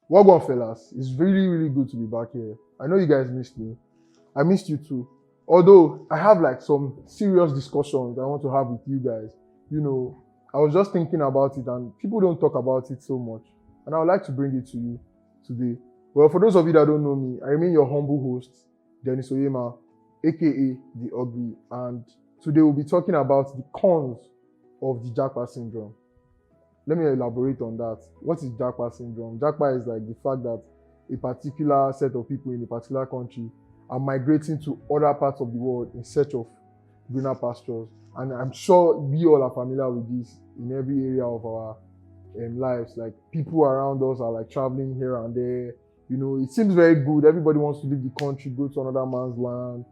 Welcome, fellas. It's really, really good to be back here. I know you guys missed me. I missed you too. Although I have like some serious discussions I want to have with you guys. You know, I was just thinking about it and people don't talk about it so much. And I would like to bring it to you today. Well, for those of you that don't know me, I remain your humble host, Dennis Oyema, aka The Ugly. And today we'll be talking about the cons of the Jackpot syndrome. Let me elaborate on that. What is Jackpot syndrome? Jackpot is like the fact that a particular set of people in a particular country are migrating to other parts of the world in search of greener pastures. And I'm sure we all are familiar with this in every area of our lives. Like people around us are like traveling here and there. You know, it seems very good. Everybody wants to leave the country, go to another man's land,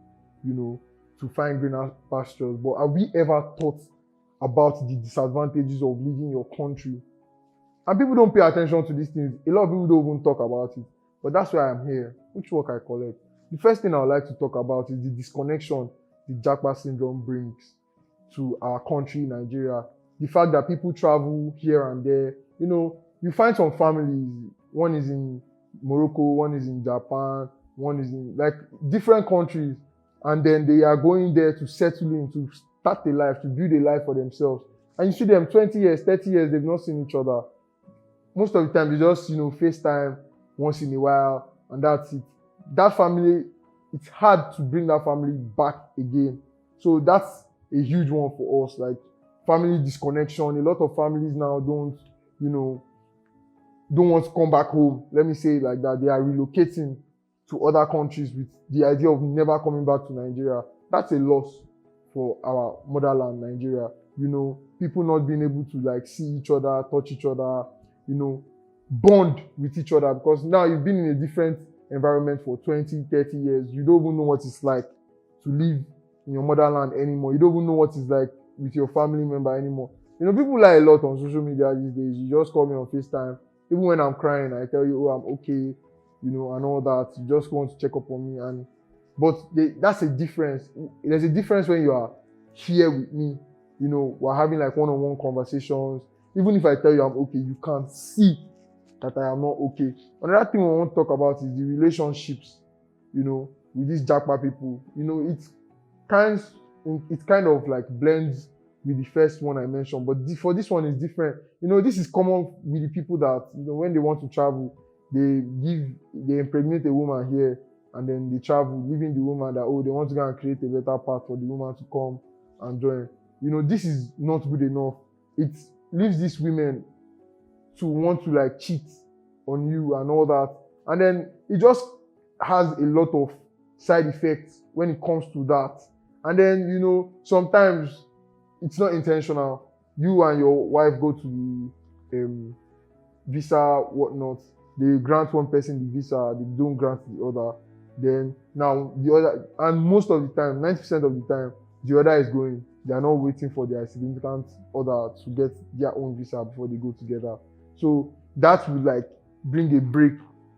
you know, to find greener pastures. But have we ever thought about the disadvantages of leaving your country? And people don't pay attention to these things. A lot of people don't even talk about it. But that's why I'm here. Which work I collect? The first thing I would like to talk about is the disconnection the Jackpot syndrome brings to our country, Nigeria. The fact that people travel here and there. You know, you find some families, one is in Morocco, one is in Japan, one is in like different countries, and then they are going there to settle in, to start a life, to build a life for themselves. And you see them 20 years, 30 years, they've not seen each other. Most of the time, they just, FaceTime once in a while, and that's it. That family, it's hard to bring that family back again. So that's a huge one for us, like family disconnection. A lot of families now don't want to come back home. Let me say it like that. They are relocating to other countries with the idea of never coming back to Nigeria. That's a loss for our motherland, Nigeria. People not being able to like see each other, touch each other, bond with each other, because now you've been in a different environment for 20, 30 years. You don't even know what it's like to live in your motherland anymore. You don't even know what it's like with your family member anymore. People lie a lot on social media these days. You just call me on FaceTime. Even when I'm crying, I tell you, oh, I'm okay, and all that. You just want to check up on me. But that's a difference. There's a difference when you are here with me. We're having like one-on-one conversations. Even if I tell you I'm okay, you can't see that I am not okay. Another thing we want to talk about is the relationships, with these Jackpot people. It kind of like blends with the first one I mentioned, but for this one is different. This is common with the people that, when they want to travel, they impregnate a woman here, and then they travel, leaving the woman that, they want to go and create a better path for the woman to come and join. This is not good enough. It leaves these women to want to like cheat on you and all that. And then it just has a lot of side effects when it comes to that. And then, sometimes it's not intentional. You and your wife go to the visa, whatnot. They grant one person the visa, they don't grant the other. Then now the other, and most of the time, 90% of the time, the other is going. They are not waiting for their significant other to get their own visa before they go together. So that would like bring a break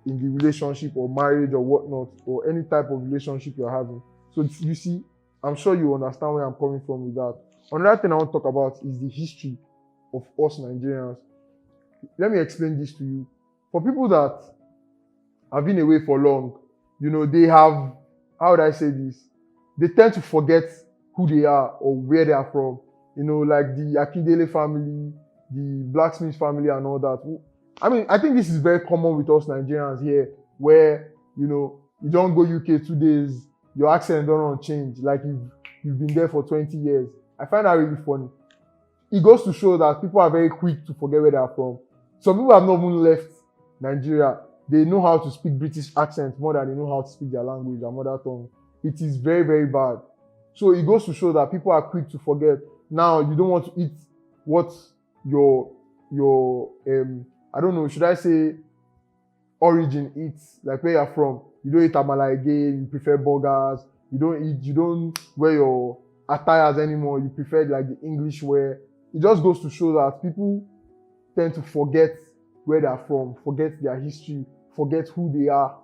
in the relationship or marriage or whatnot, or any type of relationship you're having. So you see, I'm sure you understand where I'm coming from with that. Another thing I want to talk about is the history of us Nigerians. Let me explain this to you. For people that have been away for long, they have, how would I say this? They tend to forget who they are or where they are from. Like the Akindele family, the Blacksmith family and all that. I think this is very common with us Nigerians here, where, you don't go UK 2 days, your accent don't change, like you've been there for 20 years. I find that really funny. It goes to show that people are very quick to forget where they are from. Some people have not even left Nigeria. They know how to speak British accent more than they know how to speak their language, their mother tongue. It is very, very bad. So it goes to show that people are quick to forget. Now, you don't want to eat what your I don't know, should I say origin eats, like where you're from. You don't eat amala again, you prefer burgers. You don't wear your attires anymore. You prefer like the English wear. It just goes to show that people tend to forget where they are from, forget their history, forget who they are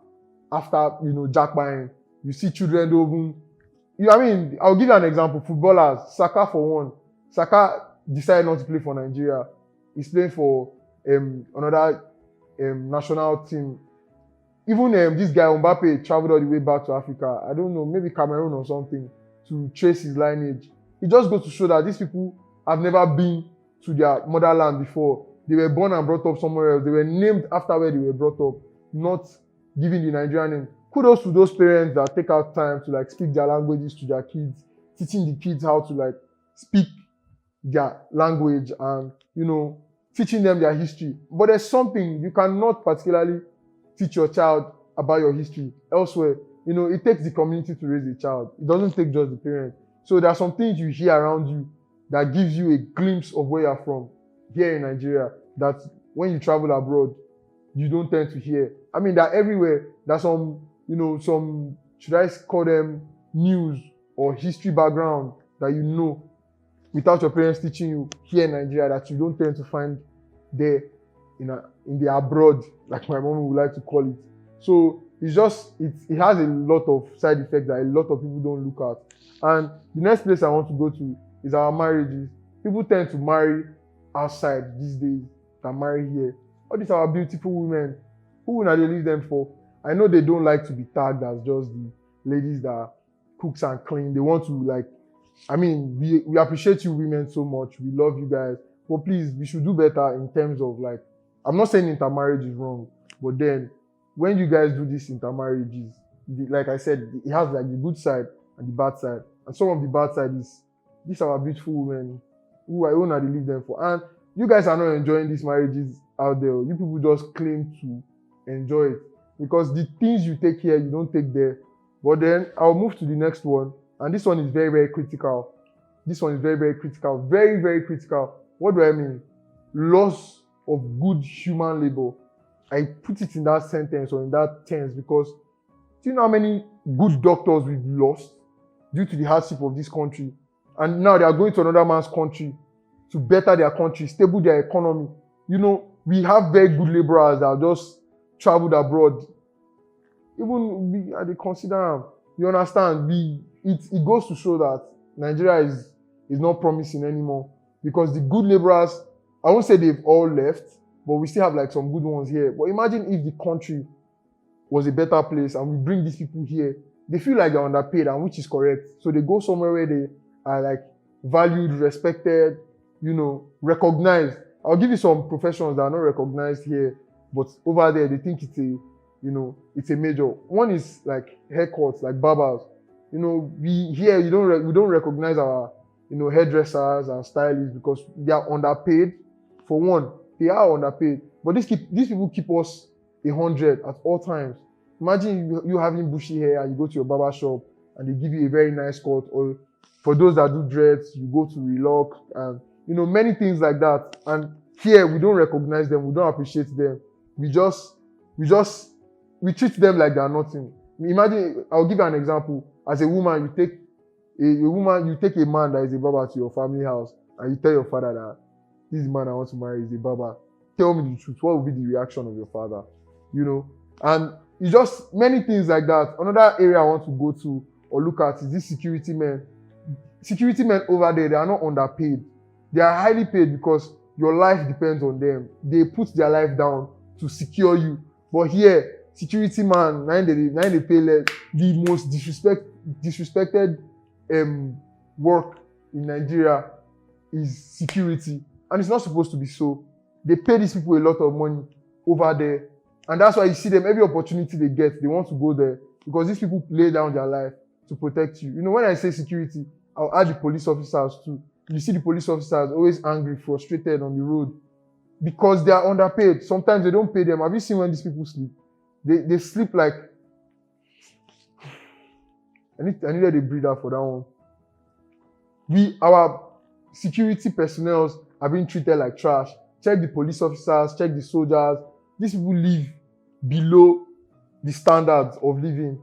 after, jackpotting. You see children don't even, I'll give you an example. Footballers, Saka for one. Saka decided not to play for Nigeria. He's playing for another national team. Even this guy Mbappe traveled all the way back to Africa. I don't know, maybe Cameroon or something, to trace his lineage. It just goes to show that these people have never been to their motherland before. They were born and brought up somewhere else. They were named after where they were brought up, not given the Nigerian name. Kudos to those parents that take out time to like speak their languages to their kids, teaching the kids how to like speak their language and, you know, teaching them their history. But there's something you cannot particularly teach your child about your history elsewhere. You know, it takes the community to raise a child. It doesn't take just the parent. So there are some things you hear around you that gives you a glimpse of where you're from here in Nigeria that when you travel abroad, you don't tend to hear. I mean, they're everywhere. There's some, you know, some, should I call them news or history background that you know without your parents teaching you here in Nigeria that you don't tend to find there in the abroad, like my mom would like to call it. So it's just, it has a lot of side effects that a lot of people don't look at. And the next place I want to go to is our marriages. People tend to marry outside these days than marry here. All these are beautiful women. Who will they leave them for? I know they don't like to be tagged as just the ladies that cooks and clean. They want to like, I mean, we appreciate you women so much. We love you guys. But please, we should do better in terms of like, I'm not saying intermarriage is wrong, but then when you guys do this intermarriages, like I said, it has like the good side and the bad side. And some of the bad side is, these are our beautiful women who I own and leave them for. And you guys are not enjoying these marriages out there. You people just claim to enjoy it because the things you take here, you don't take there. But then I'll move to the next one. And this one is very, very critical. This one is very, very critical. Very, very critical. What do I mean? Loss of good human labor. I put it in that sentence or in that tense because do you know how many good doctors we've lost due to the hardship of this country? And now they are going to another man's country to better their country, stable their economy. You know, we have very good laborers that have just traveled abroad. Even they consider them. You understand? It goes to show that Nigeria is not promising anymore because the good laborers, I won't say they've all left, but we still have like some good ones here. But imagine if the country was a better place and we bring these people here, they feel like they're underpaid, and which is correct. So they go somewhere where they are like valued, respected, you know, recognized. I'll give you some professions that are not recognized here, but over there they think it's a, you know, it's a major. One is like haircuts, like barbers. You know, we don't recognize our, you know, hairdressers and stylists because they are underpaid. For one, they are underpaid. But these people keep us 100 at all times. Imagine you having bushy hair and you go to your barber shop and they give you a very nice cut, or for those that do dreads, you go to Relock and, you know, many things like that. And here we don't recognize them, we don't appreciate them. We treat them like they are nothing. Imagine, I'll give you an example. As a woman, you take a man that is a barber to your family house and you tell your father that this man I want to marry is a barber. Tell me the truth. What will be the reaction of your father? You know, and it's just many things like that. Another area I want to go to or look at is these security men. Security men over there, they are not underpaid. They are highly paid because your life depends on them. They put their life down to secure you. But here, security man, now they pay less. The most disrespected work in Nigeria is security. And it's not supposed to be so. They pay these people a lot of money over there. And that's why you see them, every opportunity they get, they want to go there. Because these people lay down their life to protect you. You know, when I say security, I'll add the police officers too. You see the police officers always angry, frustrated on the road because they are underpaid. Sometimes they don't pay them. Have you seen when these people sleep? They sleep like... I needed a breather for that one. Our security personnel are being treated like trash. Check the police officers, check the soldiers. These people live below the standards of living.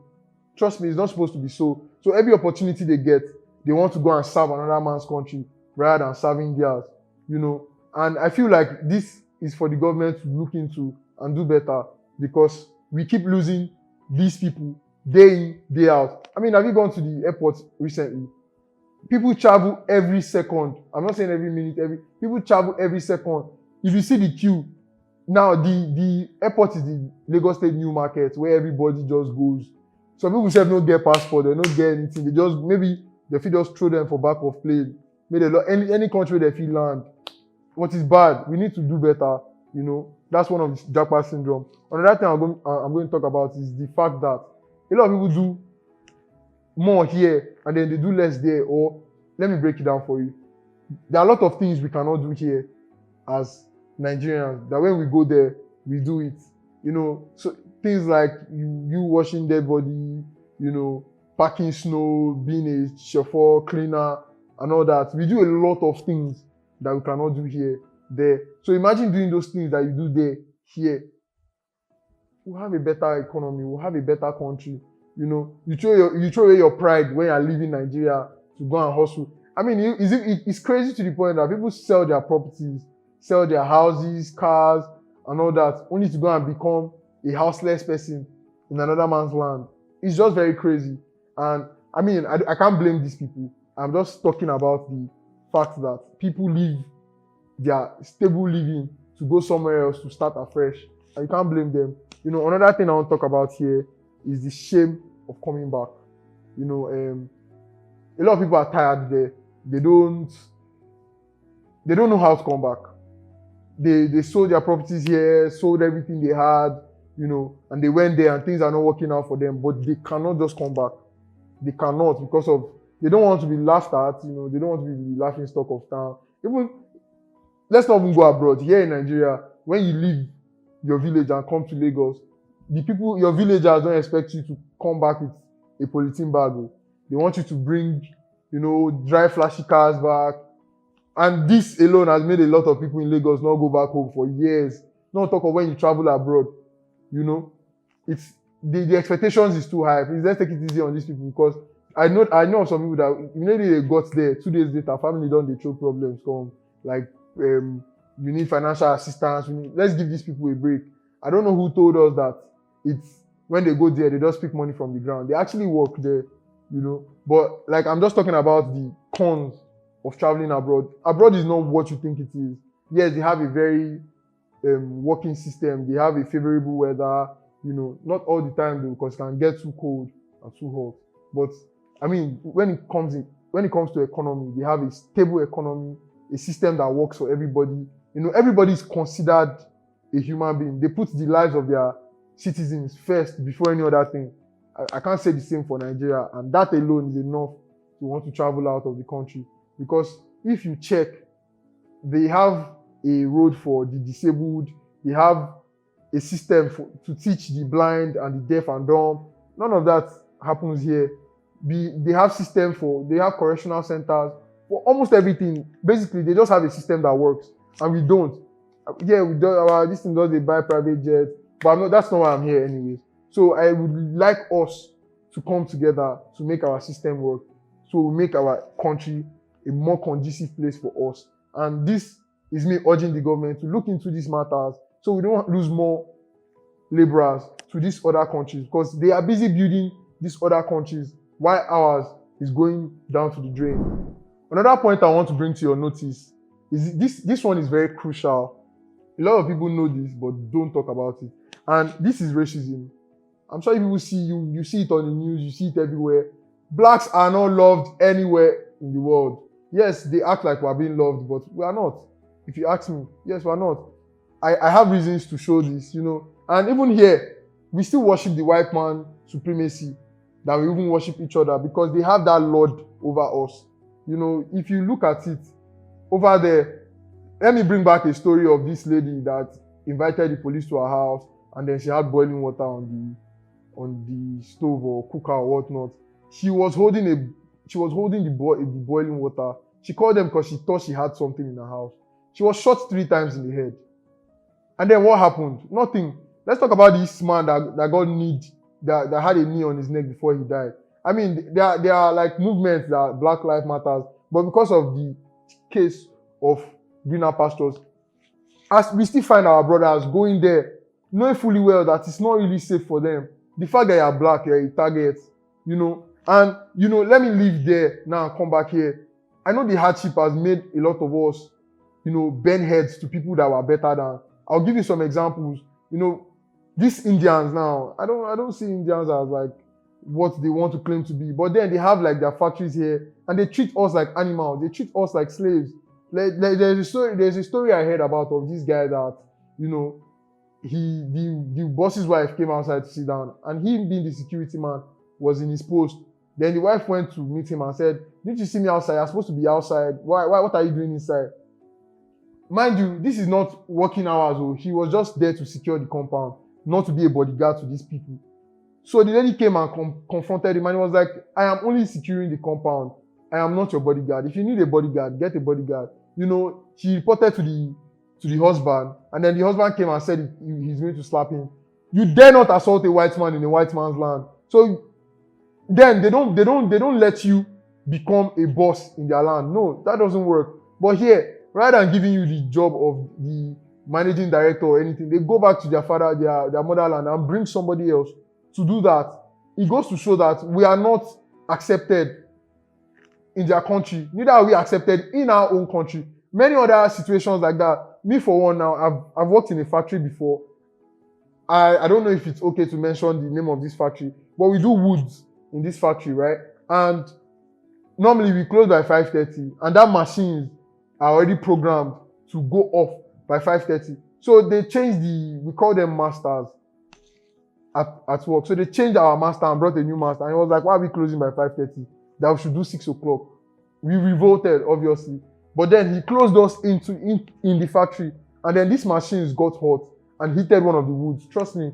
Trust me, it's not supposed to be so. So every opportunity they get, they want to go and serve another man's country rather than serving theirs, you know. And I feel like this is for the government to look into and do better because we keep losing these people day in, day out. I mean, have you gone to the airport recently? People travel every second. I'm not saying every minute, people travel every second. If you see the queue, Now the airport is the Lagos State New Market where everybody just goes. Some people say don't get passport, they don't get anything. They just maybe they feel just throw them for back of plane. Maybe any country they feel land. What is bad? We need to do better. That's one of the jackpot syndrome. Another thing I'm going to talk about is the fact that a lot of people do more here and then they do less there. Or let me break it down for you. There are a lot of things we cannot do here as Nigerians that when we go there, we do it. So things like you washing dead body, packing snow, being a chauffeur, cleaner, and all that. We do a lot of things that we cannot do here, there. So imagine doing those things that you do there, here. We'll have a better economy. We'll have a better country. You throw away your pride when you're leaving Nigeria to go and hustle. I mean, it's crazy to the point that people sell their properties, sell their houses, cars, and all that, only to go and become a houseless person in another man's land. It's just very crazy. And I mean, I can't blame these people. I'm just talking about the fact that people leave their stable living to go somewhere else to start afresh. And you can't blame them. Another thing I want to talk about here is the shame of coming back. A lot of people are tired there. They don't know how to come back. They sold their properties here, sold everything they had, and they went there and things are not working out for them, but they cannot just come back. They cannot because they don't want to be laughed at, they don't want to be the laughing stock of town. Let's not even go abroad. Here in Nigeria, when you leave your village and come to Lagos, the people, your villagers don't expect you to come back with a polythene bag. They want you to bring, dry flashy cars back. And this alone has made a lot of people in Lagos not go back home for years. Not talk of when you travel abroad. It's the expectations is too high. Please let's take it easy on these people because I know some people that immediately they got there 2 days later, family don't they show problems come like you need financial assistance. Let's give these people a break. I don't know who told us that it's when they go there they just pick money from the ground. They actually work there, But like I'm just talking about the cons of traveling abroad. Abroad is not what you think it is. Yes, they have a very working system. They have a favorable weather. Not all the time though, because it can get too cold and too hot. But I mean, when it comes to economy, they have a stable economy, a system that works for everybody. Everybody is considered a human being. They put the lives of their citizens first before any other thing. I can't say the same for Nigeria, and that alone is enough to want to travel out of the country. Because if you check, they have a road for the disabled, they have a system to teach the blind and the deaf and dumb. None of that happens here. They have they have correctional centers for almost everything. Basically, they just have a system that works, and we don't. Yeah, we don't. This thing does they buy private jets, but that's not why I'm here anyways. So I would like us to come together to make our system work, so we make our country a more conducive place for us. And this is me urging the government to look into these matters so we don't lose more laborers to these other countries because they are busy building these other countries while ours is going down to the drain. Another point I want to bring to your notice is this one is very crucial. A lot of people know this but don't talk about it. And this is racism. I'm sure people see you see it on the news, you see it everywhere. Blacks are not loved anywhere in the world. Yes, they act like we're being loved, but we are not. If you ask me, yes, we're not. I have reasons to show this, And even here, we still worship the white man supremacy, that we even worship each other because they have that lord over us. If you look at it, over there, let me bring back a story of this lady that invited the police to her house and then she had boiling water on the stove or cooker or whatnot. She was holding the boiling water. She called them because she thought she had something in her house. She was shot 3 times in the head. And then what happened? Nothing. Let's talk about this man that got kneed, that had a knee on his neck before he died. I mean, there are like movements that Black Lives Matters, but because of the case of greener pastures, as we still find our brothers going there, knowing fully well that it's not really safe for them. The fact that you're black, you're a target, and let me live there now and come back here. I know the hardship has made a lot of us, bend heads to people that were better than I'll give you some examples. You know, these Indians now, I don't see Indians as like what they want to claim to be, but then they have like their factories here and they treat us like animals. They treat us like slaves. Like there's a story I heard about of this guy that, you know, the boss's wife came outside to sit down, and him being the security man was in his post. Then the wife went to meet him and said, "Didn't you see me outside? You're supposed to be outside. Why? What are you doing inside?" Mind you, this is not working hours. Oh, he was just there to secure the compound, not to be a bodyguard to these people. So the lady came and confronted him, and he was like, "I am only securing the compound. I am not your bodyguard. If you need a bodyguard, get a bodyguard." You know, she reported to the husband, and then the husband came and said he's going to slap him. You dare not assault a white man in a white man's land. So then they don't let you become a boss in their land. No, that doesn't work. But here, rather than giving you the job of the managing director or anything, they go back to their father, their motherland, and bring somebody else to do that. It goes to show that we are not accepted in their country. Neither are we accepted in our own country. Many other situations like that. Me for one now, I've worked in a factory before. I don't know if it's okay to mention the name of this factory, but we do woods in this factory, right? And normally we close by 5:30, and that machines are already programmed to go off by 5:30. So they changed we call them masters at work. So they changed our master and brought a new master. And it was like, why are we closing by 5:30? That we should do 6 o'clock. We revolted, obviously. But then he closed us in the factory. And then these machines got hot and heated one of the woods. Trust me,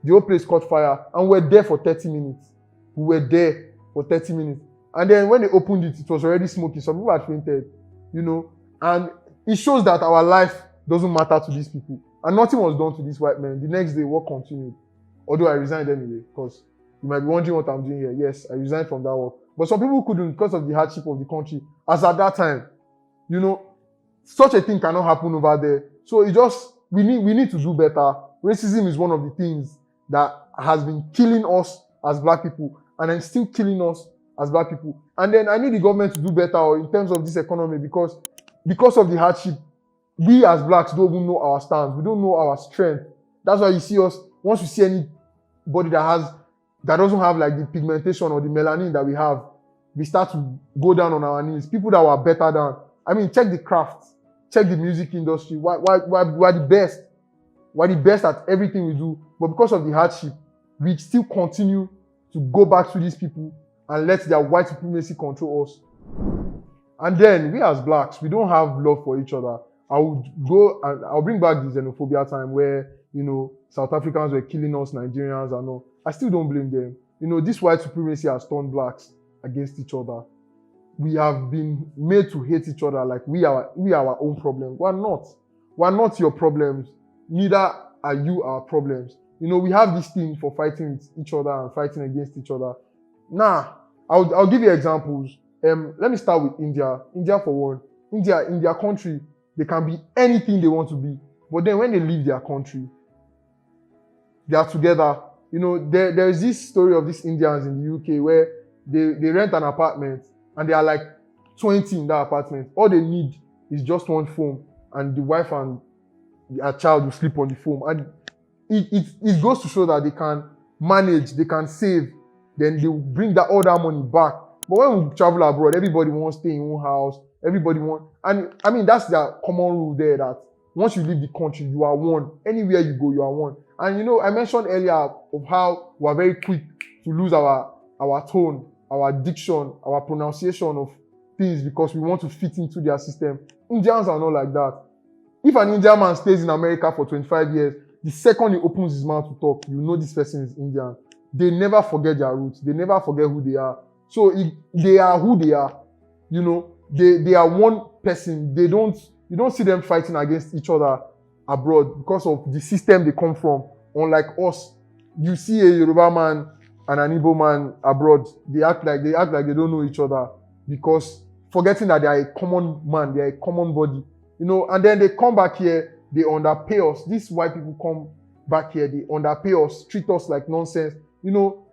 the whole place caught fire. And we were there for 30 minutes. We were there for 30 minutes. And then when they opened it, it was already smoking. Some people had fainted, you know. And it shows that our life doesn't matter to these people. And nothing was done to these white men. The next day, work continued. Although I resigned anyway, because you might be wondering what I'm doing here. Yes, I resigned from that work. But some people couldn't because of the hardship of the country. As at that time, you know, such a thing cannot happen over there. So we need to do better. Racism is one of the things that has been killing us as black people, and then still killing us as black people. And then I need the government to do better in terms of this economy, because of the hardship, we as blacks don't even know our stance. We don't know our strength. That's why you see us, once you see anybody that doesn't have like the pigmentation or the melanin that we have, we start to go down on our knees. People that were better than, I mean, check the craft, check the music industry. We're the best. We're the best at everything we do. But because of the hardship, we still continue to go back to these people and let their white supremacy control us. And then we as blacks, we don't have love for each other. I'll bring back the xenophobia time where, you know, South Africans were killing us, Nigerians and all. I still don't blame them. You know, this white supremacy has turned blacks against each other. We have been made to hate each other like we are our own problem. We're not your problems. Neither are you our problems. You know, we have this thing for fighting with each other and fighting against each other. I'll give you examples. Let me start with India. India for one. India, in their country, they can be anything they want to be. But then when they leave their country, they are together. You know, there is this story of these Indians in the UK where they rent an apartment and they are like 20 in that apartment. All they need is just one foam, and the wife and their child will sleep on the foam. And it goes to show that they can manage, they can save, then they will bring all that money back. But when we travel abroad, everybody wants to stay in one house. And I mean, that's the common rule there, that once you leave the country, you are one. Anywhere you go, you are one. And you know, I mentioned earlier of how we are very quick to lose our tone, our diction, our pronunciation of things because we want to fit into their system. Indians are not like that. If an Indian man stays in America for 25 years, the second he opens his mouth to talk, you know this person is Indian. They never forget their roots. They never forget who they are. So they are who they are. You know, they are one person. You don't see them fighting against each other abroad because of the system they come from. Unlike us, you see a Yoruba man and an Igbo man abroad, they act like they don't know each other, because forgetting that they are a common man, they are a common body. You know, and then they come back here, they underpay us. These white people come back here, they underpay us, treat us like nonsense. You know,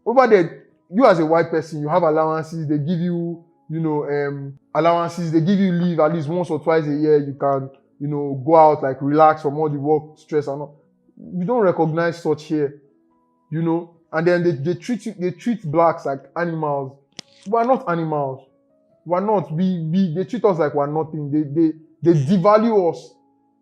over there, you as a white person, you have allowances, they give you, allowances, they give you leave at least once or twice a year. You can, go out, like relax from all the work stress and all. We don't recognize such here, and then they treat blacks like animals. We're not animals. We're not. They treat us like we're nothing. They devalue us.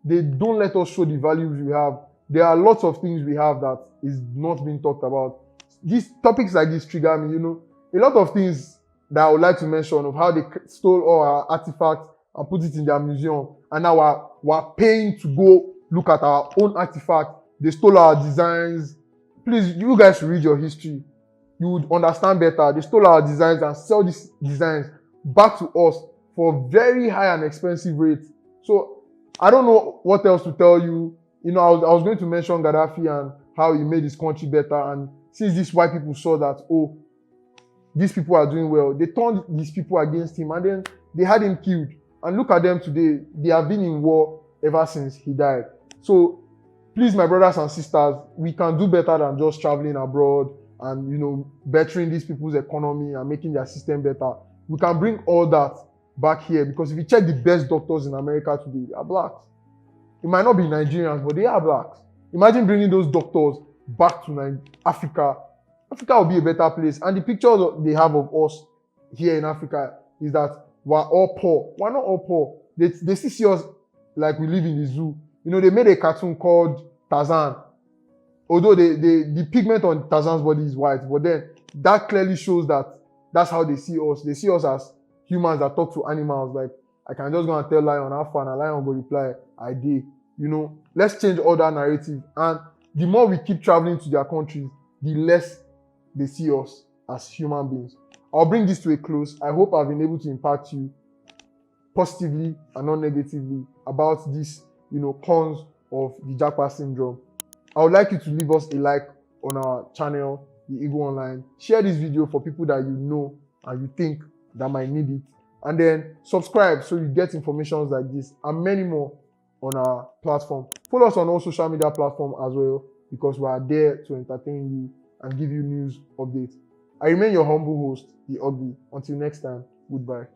They don't let us show the values we have. There are lots of things we have that is not being talked about. These topics like this trigger me, a lot of things that I would like to mention of how they stole all our artifacts and put it in their museum, and now we're paying to go look at our own artifact. They stole our designs. Please, you guys should read your history. You would understand better. They stole our designs and sell these designs back to us for very high and expensive rates. So I don't know what else to tell you. I was going to mention Gaddafi and how he made his country better. And since these white people saw that, oh, these people are doing well, they turned these people against him and then they had him killed. And look at them today. They have been in war ever since he died. So please, my brothers and sisters, we can do better than just traveling abroad and, bettering these people's economy and making their system better. We can bring all that back here, because if you check the best doctors in America today, they are blacks. It might not be Nigerians, but they are blacks. Imagine bringing those doctors back to Africa. Africa will be a better place. And the pictures they have of us here in Africa is that we're all poor. We're not all poor. They still see us like we live in the zoo. They made a cartoon called Tarzan. Although the pigment on Tarzan's body is white, but then that clearly shows that that's how they see us. They see us as humans that talk to animals. Like, I can just go and tell lion how far, and a lion will reply, I did. Let's change all that narrative. And the more we keep traveling to their countries, the less they see us as human beings. I'll bring this to a close. I hope I've been able to impact you positively and not negatively about this, cons of the Japa syndrome. I would like you to leave us a like on our channel, The Eagle Online. Share this video for people that you know and you think that might need it. And then subscribe so you get information like this and many more on our platform. Follow us on all social media platforms as well, because we are there to entertain you and give you news updates. I remain your humble host, The Ugly. Until next time, goodbye.